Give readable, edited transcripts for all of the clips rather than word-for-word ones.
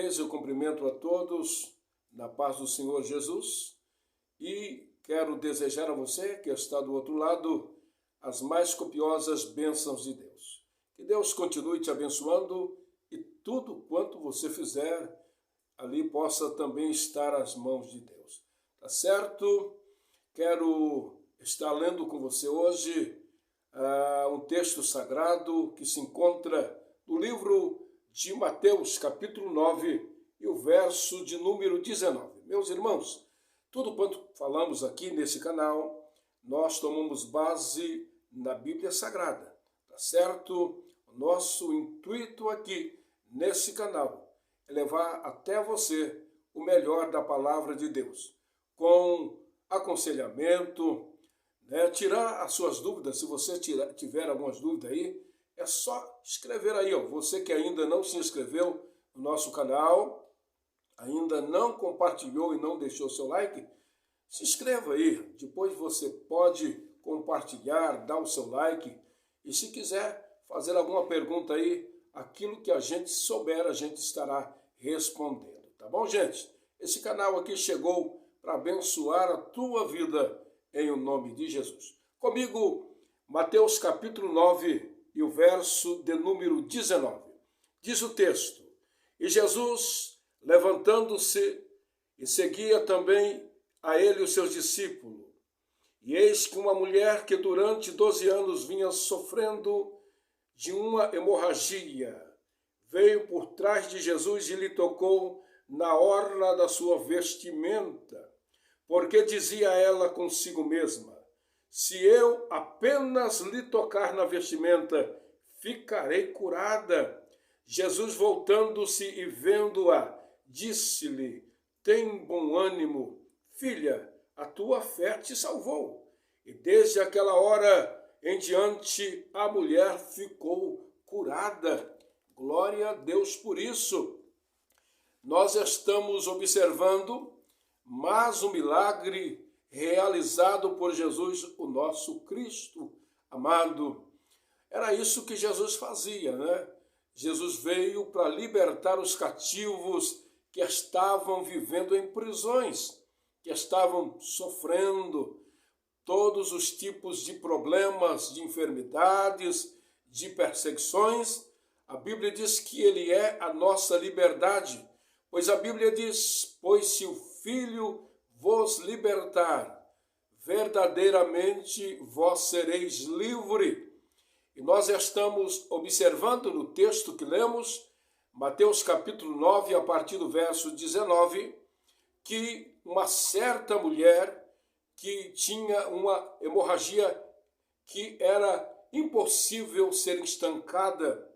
vez eu cumprimento a todos na paz do Senhor Jesus e quero desejar a você que está do outro lado as mais copiosas bênçãos de Deus. Que Deus continue te abençoando e tudo quanto você fizer ali possa também estar às mãos de Deus. Tá certo? Quero estar lendo com você hoje um texto sagrado que se encontra no livro de Mateus, capítulo 9, e o verso de número 19. Meus irmãos, tudo quanto falamos aqui nesse canal, nós tomamos base na Bíblia Sagrada, tá certo? O nosso intuito aqui, nesse canal, é levar até você o melhor da palavra de Deus, com aconselhamento, tirar as suas dúvidas. Se você tiver algumas dúvidas aí, é só escrever aí, ó. Você que ainda não se inscreveu no nosso canal, ainda não compartilhou e não deixou seu like, se inscreva aí. Depois você pode compartilhar, dar o seu like. E se quiser fazer alguma pergunta aí, aquilo que a gente souber, a gente estará respondendo. Tá bom, gente? Esse canal aqui chegou para abençoar a tua vida em o nome de Jesus. Comigo, Mateus capítulo 9 e o verso de número 19. Diz o texto: E Jesus, levantando-se, e seguia também a ele os seus discípulos. E eis que uma mulher que durante 12 anos vinha sofrendo de uma hemorragia, veio por trás de Jesus e lhe tocou na orla da sua vestimenta, porque dizia ela consigo mesma: se eu apenas lhe tocar na vestimenta, ficarei curada. Jesus, voltando-se e vendo-a, disse-lhe: tem bom ânimo, filha, a tua fé te salvou. E desde aquela hora em diante a mulher ficou curada. Glória a Deus por isso. Nós estamos observando mais um milagre realizado por Jesus, o nosso Cristo amado. Era isso que Jesus fazia, né? Jesus veio para libertar os cativos que estavam vivendo em prisões, que estavam sofrendo todos os tipos de problemas, de enfermidades, de perseguições. A Bíblia diz que ele é a nossa liberdade, pois a Bíblia diz: pois se o Filho vos libertar, verdadeiramente vós sereis livre. E nós estamos observando no texto que lemos, Mateus capítulo 9, a partir do verso 19, que uma certa mulher que tinha uma hemorragia que era impossível ser estancada.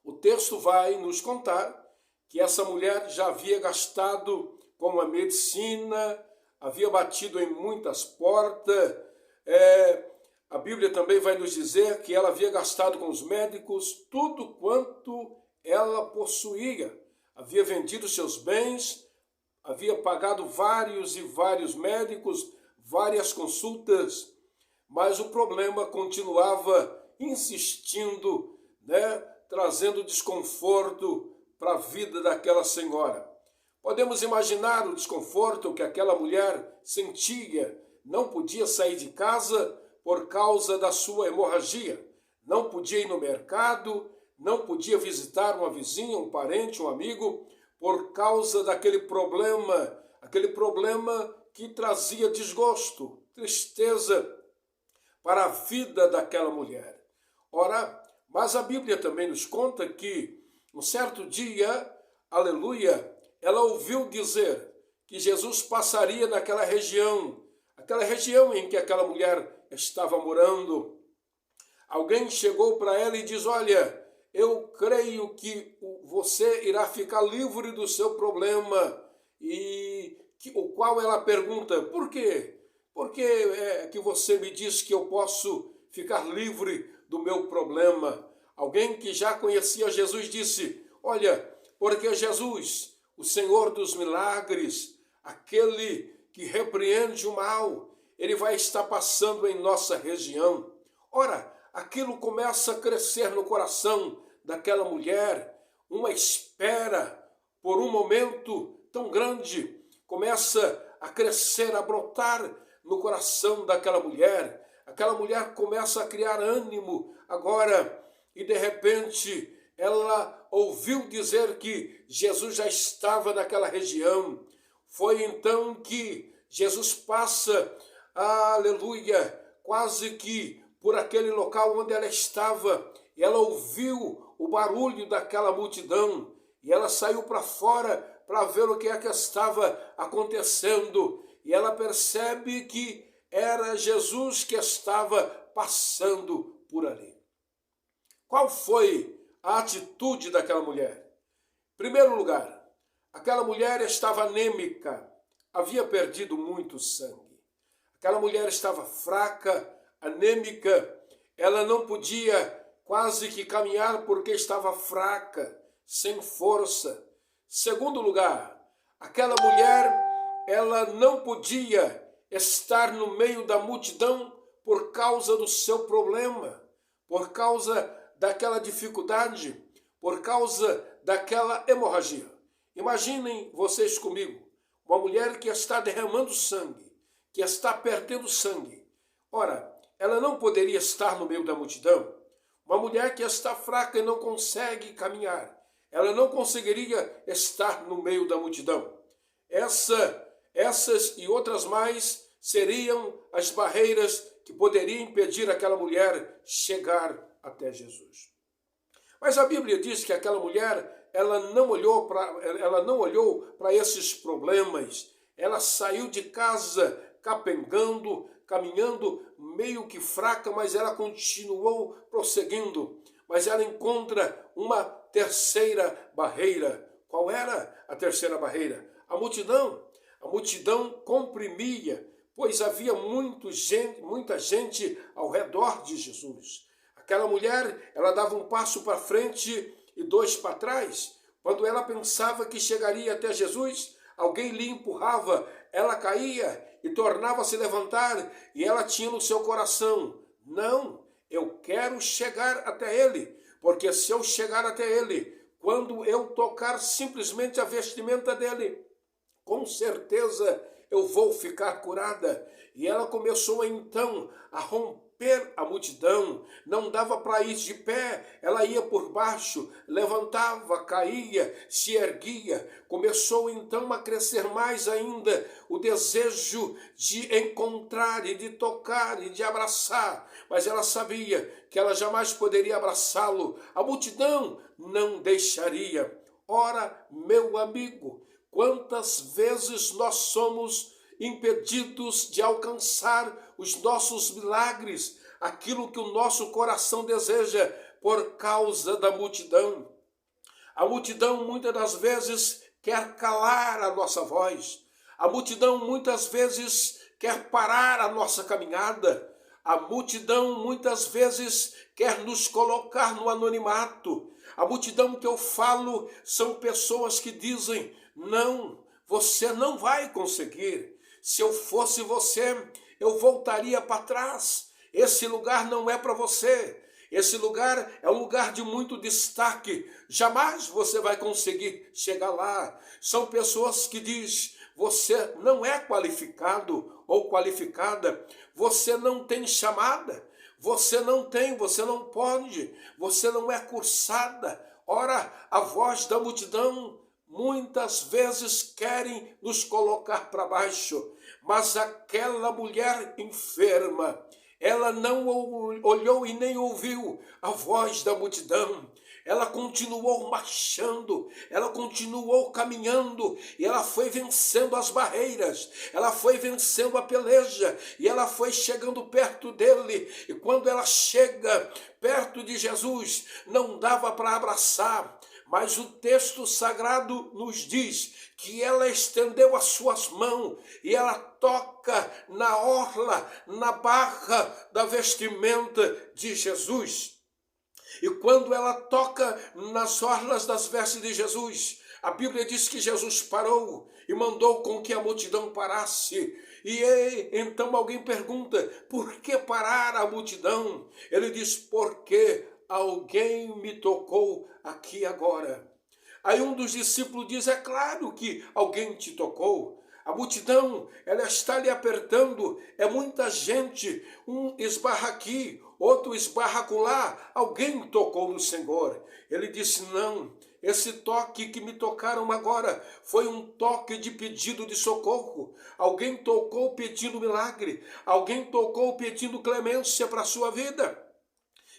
O texto vai nos contar que essa mulher já havia gastado com a medicina, havia batido em muitas portas. A Bíblia também vai nos dizer que ela havia gastado com os médicos tudo quanto ela possuía. Havia vendido seus bens, havia pagado vários e vários médicos, várias consultas, mas o problema continuava insistindo, trazendo desconforto para a vida daquela senhora. Podemos imaginar o desconforto que aquela mulher sentia. Não podia sair de casa por causa da sua hemorragia. Não podia ir no mercado, não podia visitar uma vizinha, um parente, um amigo, por causa daquele problema que trazia desgosto, tristeza para a vida daquela mulher. Ora, mas a Bíblia também nos conta que um certo dia, aleluia, ela ouviu dizer que Jesus passaria naquela região em que aquela mulher estava morando. Alguém chegou para ela e diz: olha, eu creio que você irá ficar livre do seu problema. E o qual ela pergunta: por quê? Por que é que você me diz que eu posso ficar livre do meu problema? Alguém que já conhecia Jesus disse: olha, porque Jesus, o Senhor dos milagres, aquele que repreende o mal, ele vai estar passando em nossa região. Ora, aquilo começa a crescer no coração daquela mulher, uma espera por um momento tão grande, começa a crescer, a brotar no coração daquela mulher. Aquela mulher começa a criar ânimo agora e de repente ela ouviu dizer que Jesus já estava naquela região. Foi então que Jesus passa, aleluia, quase que por aquele local onde ela estava. E ela ouviu o barulho daquela multidão e ela saiu para fora para ver o que é que estava acontecendo. E ela percebe que era Jesus que estava passando por ali. Qual foi a atitude daquela mulher? Em primeiro lugar, aquela mulher estava anêmica, havia perdido muito sangue. Aquela mulher estava fraca, anêmica, ela não podia quase que caminhar porque estava fraca, sem força. Segundo lugar, aquela mulher, ela não podia estar no meio da multidão por causa do seu problema, por causa daquela dificuldade, por causa daquela hemorragia. Imaginem vocês comigo, uma mulher que está derramando sangue, que está perdendo sangue. Ora, ela não poderia estar no meio da multidão. Uma mulher que está fraca e não consegue caminhar, ela não conseguiria estar no meio da multidão. Essas e outras mais seriam as barreiras que poderiam impedir aquela mulher chegar até Jesus. Mas a Bíblia diz que aquela mulher, ela não olhou para esses problemas. Ela saiu de casa capengando, caminhando meio que fraca, mas ela continuou prosseguindo. Mas ela encontra uma terceira barreira. Qual era a terceira barreira? A multidão. A multidão comprimia, pois havia muita gente ao redor de Jesus. Aquela mulher, ela dava um passo para frente e dois para trás. Quando ela pensava que chegaria até Jesus, alguém lhe empurrava, ela caía e tornava a se levantar, e ela tinha no seu coração: não, eu quero chegar até ele, porque se eu chegar até ele, quando eu tocar simplesmente a vestimenta dele, com certeza eu vou ficar curada. E ela começou então a romper a multidão, não dava para ir de pé, ela ia por baixo, levantava, caía, se erguia. Começou então a crescer mais ainda o desejo de encontrar e de tocar e de abraçar, mas ela sabia que ela jamais poderia abraçá-lo, a multidão não deixaria. Ora, meu amigo, quantas vezes nós somos impedidos de alcançar os nossos milagres, aquilo que o nosso coração deseja, por causa da multidão. A multidão muitas das vezes quer calar a nossa voz. A multidão muitas vezes quer parar a nossa caminhada. A multidão muitas vezes quer nos colocar no anonimato. A multidão que eu falo são pessoas que dizem: não, você não vai conseguir. Se eu fosse você, eu voltaria para trás. Esse lugar não é para você. Esse lugar é um lugar de muito destaque. Jamais você vai conseguir chegar lá. São pessoas que dizem: você não é qualificado ou qualificada. Você não tem chamada. Você não pode. Você não é cursada. Ora, a voz da multidão muitas vezes querem nos colocar para baixo, mas aquela mulher enferma, ela não olhou e nem ouviu a voz da multidão. Ela continuou marchando, ela continuou caminhando, e ela foi vencendo as barreiras, ela foi vencendo a peleja, e ela foi chegando perto dele. E quando ela chega perto de Jesus, não dava para abraçar, mas o texto sagrado nos diz que ela estendeu as suas mãos e ela toca na orla, na barra da vestimenta de Jesus. E quando ela toca nas orlas das vestes de Jesus, a Bíblia diz que Jesus parou e mandou com que a multidão parasse. E então alguém pergunta: por que parar a multidão? Ele diz: porque alguém me tocou aqui agora. Aí um dos discípulos diz, é claro que alguém te tocou. A multidão, ela está lhe apertando, é muita gente, um esbarra aqui, outro esbarra acolá, alguém tocou no Senhor. Ele disse, não, esse toque que me tocaram agora foi um toque de pedido de socorro. Alguém tocou pedindo milagre, alguém tocou pedindo clemência para a sua vida.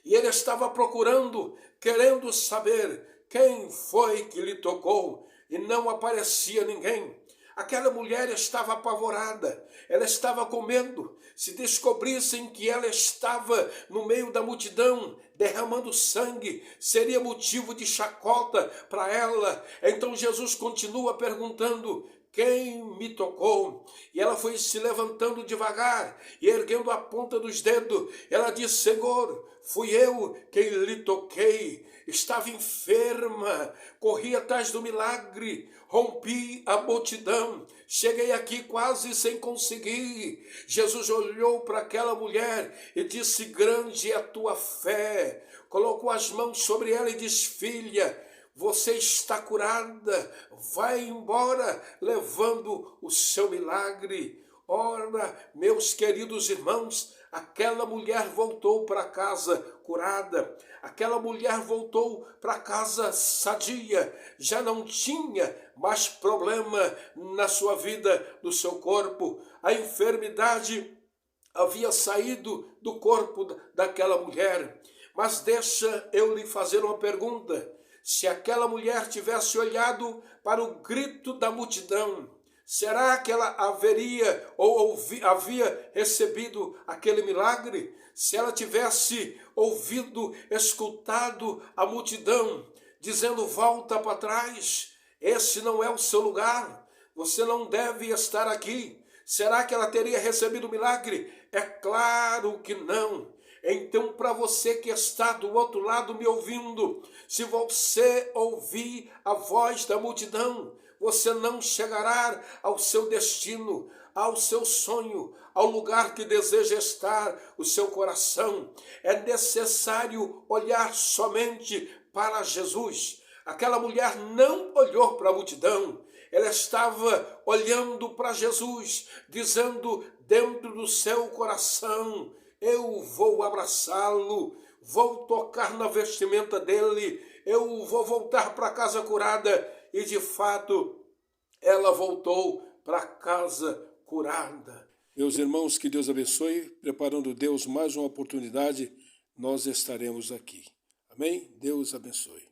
E ele estava procurando, querendo saber quem foi que lhe tocou, e não aparecia ninguém. Aquela mulher estava apavorada, ela estava com medo. Se descobrissem que ela estava no meio da multidão, derramando sangue, seria motivo de chacota para ela. Então Jesus continua perguntando, quem me tocou? E ela foi se levantando devagar e erguendo a ponta dos dedos. Ela disse, Senhor, fui eu quem lhe toquei. Estava enferma, corri atrás do milagre, rompi a multidão, cheguei aqui quase sem conseguir. Jesus olhou para aquela mulher e disse, grande é a tua fé. Colocou as mãos sobre ela e disse, filha, você está curada, vai embora levando o seu milagre. Ora, meus queridos irmãos, aquela mulher voltou para casa curada, aquela mulher voltou para casa sadia, já não tinha mais problema na sua vida, no seu corpo. A enfermidade havia saído do corpo daquela mulher. Mas deixa eu lhe fazer uma pergunta. Se aquela mulher tivesse olhado para o grito da multidão, será que ela haveria ou havia recebido aquele milagre? Se ela tivesse ouvido, escutado a multidão, dizendo, volta para trás, esse não é o seu lugar, você não deve estar aqui. Será que ela teria recebido o milagre? É claro que não. Então, para você que está do outro lado me ouvindo, se você ouvir a voz da multidão, você não chegará ao seu destino, ao seu sonho, ao lugar que deseja estar o seu coração. É necessário olhar somente para Jesus. Aquela mulher não olhou para a multidão, ela estava olhando para Jesus, dizendo dentro do seu coração, eu vou abraçá-lo, vou tocar na vestimenta dele, eu vou voltar para casa curada. E de fato, ela voltou para casa curada. Meus irmãos, que Deus abençoe. Preparando Deus mais uma oportunidade, nós estaremos aqui. Amém? Deus abençoe.